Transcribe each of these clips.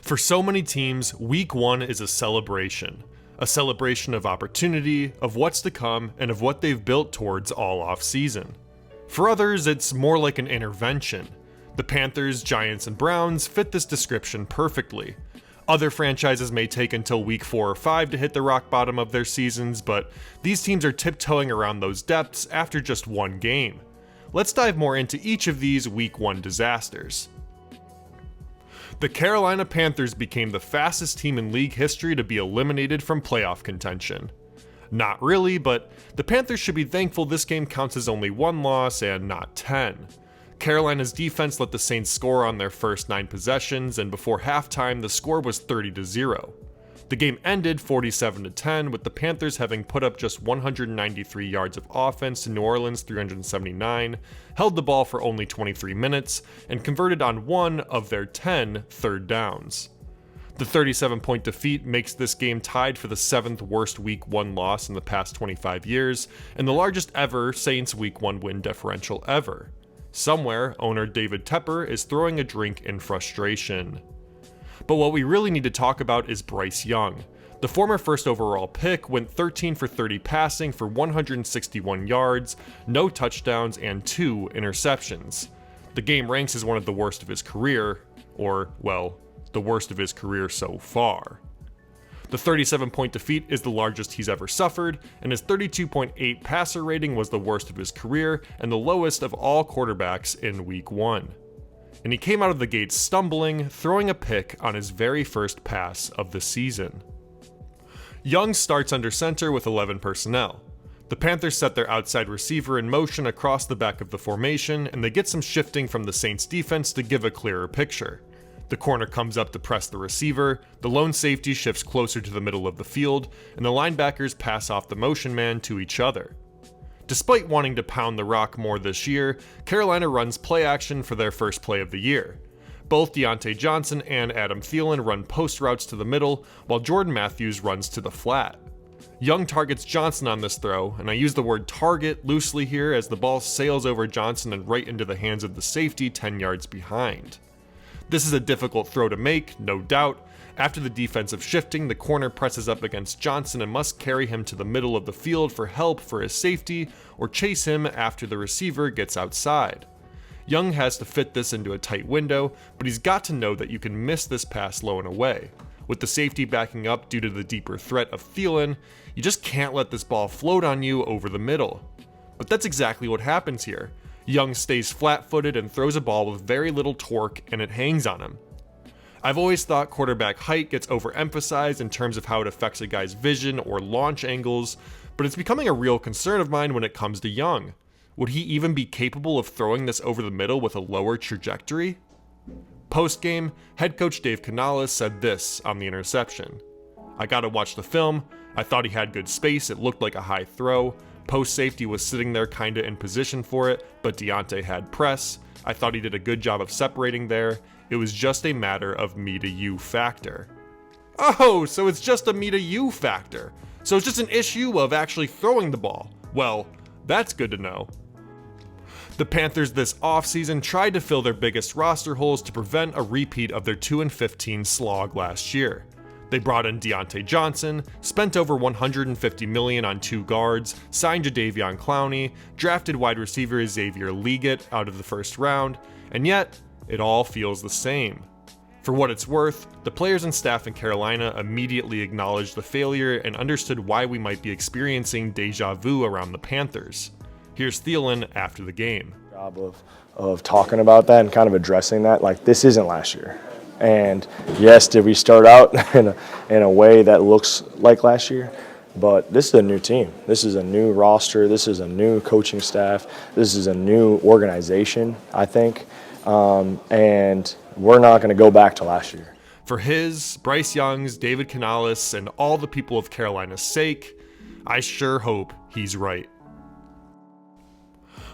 For so many teams, week one is a celebration. A celebration of opportunity, of what's to come, and of what they've built towards all off-season. For others, it's more like an intervention. The Panthers, Giants, and Browns fit this description perfectly. Other franchises may take until week 4 or 5 to hit the rock bottom of their seasons, but these teams are tiptoeing around those depths after just one game. Let's dive more into each of these week 1 disasters. The Carolina Panthers became the fastest team in league history to be eliminated from playoff contention. Not really, but the Panthers should be thankful this game counts as only 1 loss and not 10. Carolina's defense let the Saints score on their first 9 possessions, and before halftime the score was 30-0. The game ended 47-10, with the Panthers having put up just 193 yards of offense to New Orleans' 379, held the ball for only 23 minutes, and converted on 1 of their 10 third downs. The 37-point defeat makes this game tied for the 7th worst Week 1 loss in the past 25 years, and the largest ever Saints Week 1 win differential ever. Somewhere, owner David Tepper is throwing a drink in frustration. But what we really need to talk about is Bryce Young. The former first overall pick went 13 for 30 passing for 161 yards, no touchdowns, and 2 interceptions. The game ranks as one of the worst of his career, or, well, the worst of his career so far. The 37-point defeat is the largest he's ever suffered, and his 32.8 passer rating was the worst of his career and the lowest of all quarterbacks in week 1. And he came out of the gate stumbling, throwing a pick on his very first pass of the season. Young starts under center with 11 personnel. The Panthers set their outside receiver in motion across the back of the formation, and they get some shifting from the Saints defense to give a clearer picture. The corner comes up to press the receiver, the lone safety shifts closer to the middle of the field, and the linebackers pass off the motion man to each other. Despite wanting to pound the rock more this year, Carolina runs play action for their first play of the year. Both Diontae Johnson and Adam Thielen run post routes to the middle, while Jordan Matthews runs to the flat. Young targets Johnson on this throw, and I use the word target loosely here as the ball sails over Johnson and right into the hands of the safety 10 yards behind. This is a difficult throw to make, no doubt. After the defensive shifting, the corner presses up against Johnson and must carry him to the middle of the field for help for his safety, or chase him after the receiver gets outside. Young has to fit this into a tight window, but he's got to know that you can miss this pass low and away. With the safety backing up due to the deeper threat of Thielen, you just can't let this ball float on you over the middle. But that's exactly what happens here. Young stays flat-footed and throws a ball with very little torque, and it hangs on him. I've always thought quarterback height gets overemphasized in terms of how it affects a guy's vision or launch angles, but it's becoming a real concern of mine when it comes to Young. Would he even be capable of throwing this over the middle with a lower trajectory? Post-game, head coach Dave Canales said this on the interception. "I gotta watch the film. I thought he had good space. It looked like a high throw. Post safety was sitting there kinda in position for it, but Diontae had press. I thought he did a good job of separating there. It was just a matter of me to you factor." Oh, so it's just a me to you factor. So it's just an issue of actually throwing the ball. Well, that's good to know. The Panthers this offseason tried to fill their biggest roster holes to prevent a repeat of their 2-15 slog last year. They brought in Diontae Johnson, spent over $150 million on 2 guards, signed Jadeveon Clowney, drafted wide receiver Xavier Legette out of the first round, and yet, it all feels the same. For what it's worth, the players and staff in Carolina immediately acknowledged the failure and understood why we might be experiencing deja vu around the Panthers. Here's Thielen after the game. Job of talking about that and kind of addressing that, like this isn't last year. And yes, did we start out in a way that looks like last year? But this is a new team. This is a new roster. This is a new coaching staff. This is a new organization, I think. And we're not going to go back to last year. For his, Bryce Young's, David Canales, and all the people of Carolina's sake, I sure hope he's right.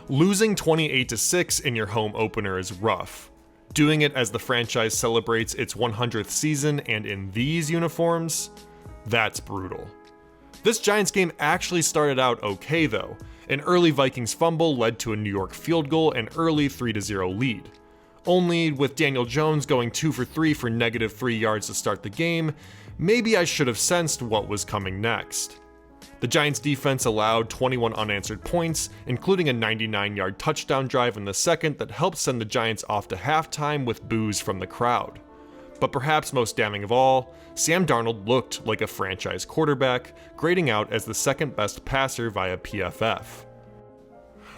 Losing 28-6 in your home opener is rough. Doing it as the franchise celebrates its 100th season and in these uniforms, that's brutal. This Giants game actually started out okay though. An early Vikings fumble led to a New York field goal and early 3-0 lead. Only with Daniel Jones going 2 for 3 for -3 yards to start the game, maybe I should have sensed what was coming next. The Giants defense allowed 21 unanswered points, including a 99-yard touchdown drive in the second that helped send the Giants off to halftime with boos from the crowd. But perhaps most damning of all, Sam Darnold looked like a franchise quarterback, grading out as the second best passer via PFF.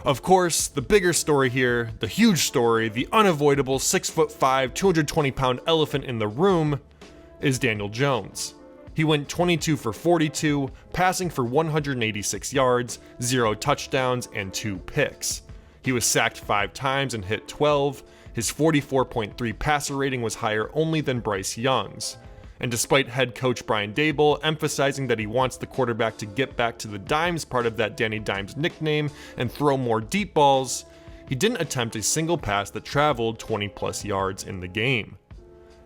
Of course, the bigger story here, the huge story, the unavoidable 6'5", 220-pound elephant in the room, is Daniel Jones. He went 22 for 42, passing for 186 yards, 0 touchdowns, and 2 picks. He was sacked 5 times and hit 12. His 44.3 passer rating was higher only than Bryce Young's. And despite head coach Brian Daboll emphasizing that he wants the quarterback to get back to the dimes part of that Danny Dimes nickname and throw more deep balls, he didn't attempt a single pass that traveled 20+ yards in the game.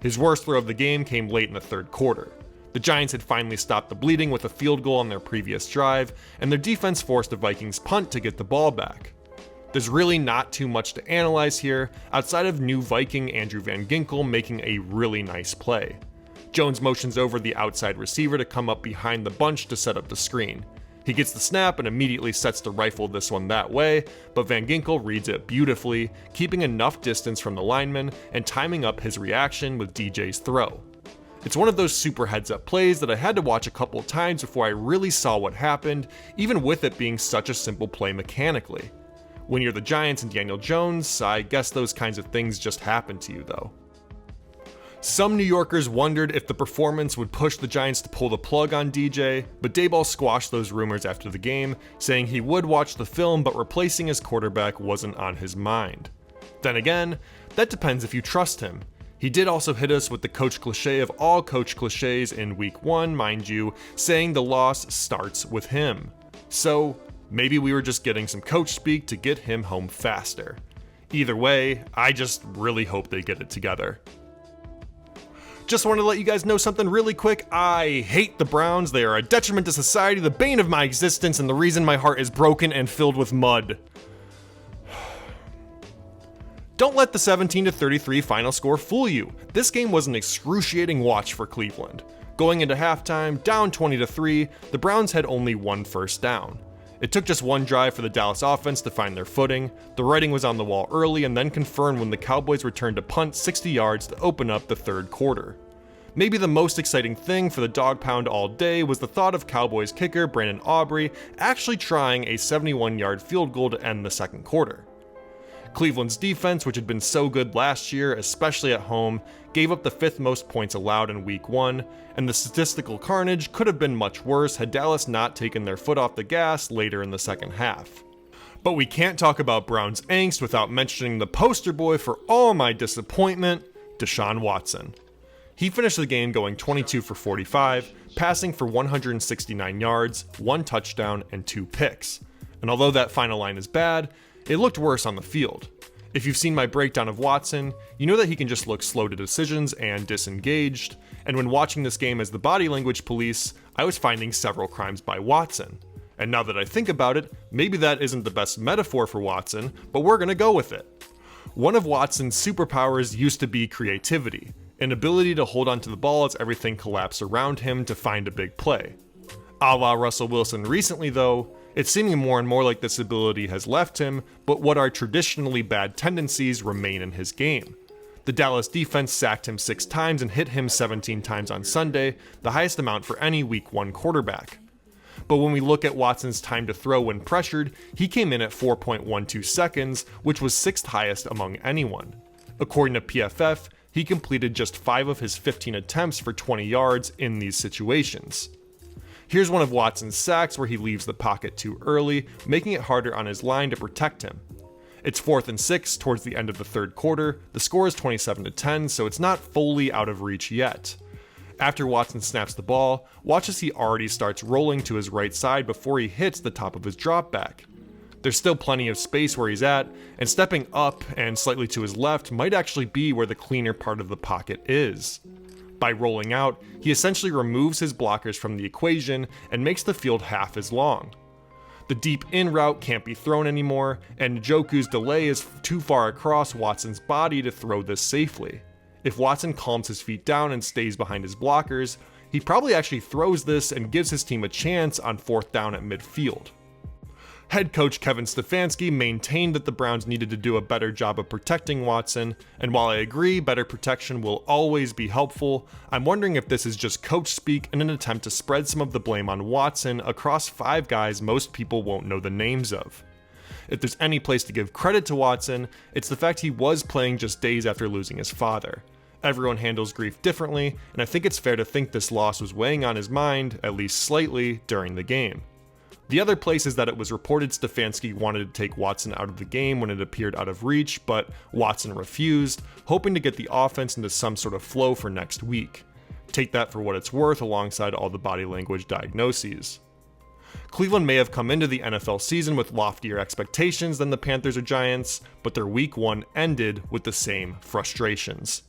His worst throw of the game came late in the third quarter. The Giants had finally stopped the bleeding with a field goal on their previous drive, and their defense forced the Vikings' punt to get the ball back. There's really not too much to analyze here, outside of new Viking Andrew Van Ginkel making a really nice play. Jones motions over the outside receiver to come up behind the bunch to set up the screen. He gets the snap and immediately sets to rifle this one that way, but Van Ginkel reads it beautifully, keeping enough distance from the lineman and timing up his reaction with DJ's throw. It's one of those super heads-up plays that I had to watch a couple times before I really saw what happened, even with it being such a simple play mechanically. When you're the Giants and Daniel Jones, I guess those kinds of things just happen to you though. Some New Yorkers wondered if the performance would push the Giants to pull the plug on DJ, but Daboll squashed those rumors after the game, saying he would watch the film but replacing his quarterback wasn't on his mind. Then again, that depends if you trust him. He did also hit us with the coach cliche of all coach cliches in week 1, mind you, saying the loss starts with him. So, maybe we were just getting some coach speak to get him home faster. Either way, I just really hope they get it together. Just wanted to let you guys know something really quick. I hate the Browns. They are a detriment to society, the bane of my existence, and the reason my heart is broken and filled with mud. Don't let the 17-33 final score fool you. This game was an excruciating watch for Cleveland. Going into halftime, down 20-3, the Browns had only one first down. It took just one drive for the Dallas offense to find their footing. The writing was on the wall early and then confirmed when the Cowboys returned to punt 60 yards to open up the third quarter. Maybe the most exciting thing for the dog pound all day was the thought of Cowboys kicker Brandon Aubrey actually trying a 71-yard field goal to end the second quarter. Cleveland's defense, which had been so good last year, especially at home, gave up the 5th most points allowed in week 1, and the statistical carnage could have been much worse had Dallas not taken their foot off the gas later in the second half. But we can't talk about Browns angst without mentioning the poster boy for all my disappointment, Deshaun Watson. He finished the game going 22 for 45, passing for 169 yards, 1 touchdown, and 2 picks. And although that final line is bad, it looked worse on the field. If you've seen my breakdown of Watson, you know that he can just look slow to decisions and disengaged, and when watching this game as the body language police, I was finding several crimes by Watson. And now that I think about it, maybe that isn't the best metaphor for Watson, but we're gonna go with it. One of Watson's superpowers used to be creativity, an ability to hold onto the ball as everything collapsed around him to find a big play. A la Russell Wilson recently though, it's seeming more and more like this ability has left him, but what are traditionally bad tendencies remain in his game. The Dallas defense sacked him 6 times and hit him 17 times on Sunday, the highest amount for any week 1 quarterback. But when we look at Watson's time to throw when pressured, he came in at 4.12 seconds, which was 6th highest among anyone. According to PFF, he completed just 5 of his 15 attempts for 20 yards in these situations. Here's one of Watson's sacks where he leaves the pocket too early, making it harder on his line to protect him. It's 4th and 6 towards the end of the third quarter. The score is 27-10, so it's not fully out of reach yet. After Watson snaps the ball, watch as he already starts rolling to his right side before he hits the top of his drop back. There's still plenty of space where he's at, and stepping up and slightly to his left might actually be where the cleaner part of the pocket is. By rolling out, he essentially removes his blockers from the equation and makes the field half as long. The deep in route can't be thrown anymore, and Njoku's delay is too far across Watson's body to throw this safely. If Watson calms his feet down and stays behind his blockers, he probably actually throws this and gives his team a chance on 4th down at midfield. Head coach Kevin Stefanski maintained that the Browns needed to do a better job of protecting Watson, and while I agree better protection will always be helpful, I'm wondering if this is just coach speak in an attempt to spread some of the blame on Watson across 5 guys most people won't know the names of. If there's any place to give credit to Watson, it's the fact he was playing just days after losing his father. Everyone handles grief differently, and I think it's fair to think this loss was weighing on his mind, at least slightly, during the game. The other place is that it was reported Stefanski wanted to take Watson out of the game when it appeared out of reach, but Watson refused, hoping to get the offense into some sort of flow for next week. Take that for what it's worth alongside all the body language diagnoses. Cleveland may have come into the NFL season with loftier expectations than the Panthers or Giants, but their week 1 ended with the same frustrations.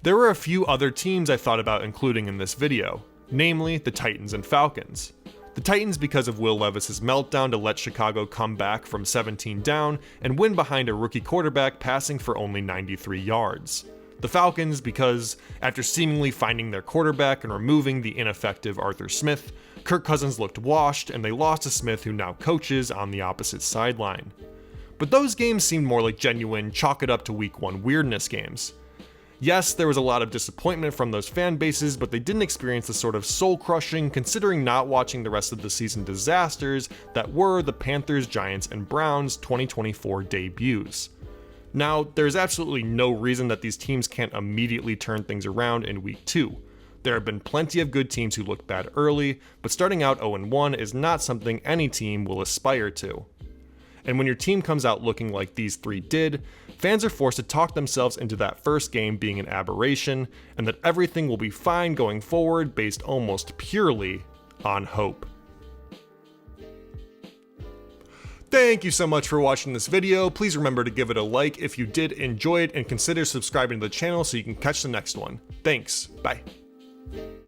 There were a few other teams I thought about including in this video, namely the Titans and Falcons. The Titans because of Will Levis's meltdown to let Chicago come back from 17 down and win behind a rookie quarterback passing for only 93 yards. The Falcons because, after seemingly finding their quarterback and removing the ineffective Arthur Smith, Kirk Cousins looked washed and they lost to Smith, who now coaches on the opposite sideline. But those games seemed more like genuine chalk it up to week 1 weirdness games. Yes, there was a lot of disappointment from those fan bases, but they didn't experience the sort of soul-crushing, considering not watching the rest of the season disasters that were the Panthers, Giants, and Browns 2024 debuts. Now, there's absolutely no reason that these teams can't immediately turn things around in week 2. There have been plenty of good teams who looked bad early, but starting out 0-1 is not something any team will aspire to. And when your team comes out looking like these 3 did, fans are forced to talk themselves into that first game being an aberration, and that everything will be fine going forward based almost purely on hope. Thank you so much for watching this video. Please remember to give it a like if you did enjoy it, and consider subscribing to the channel so you can catch the next one. Thanks, bye.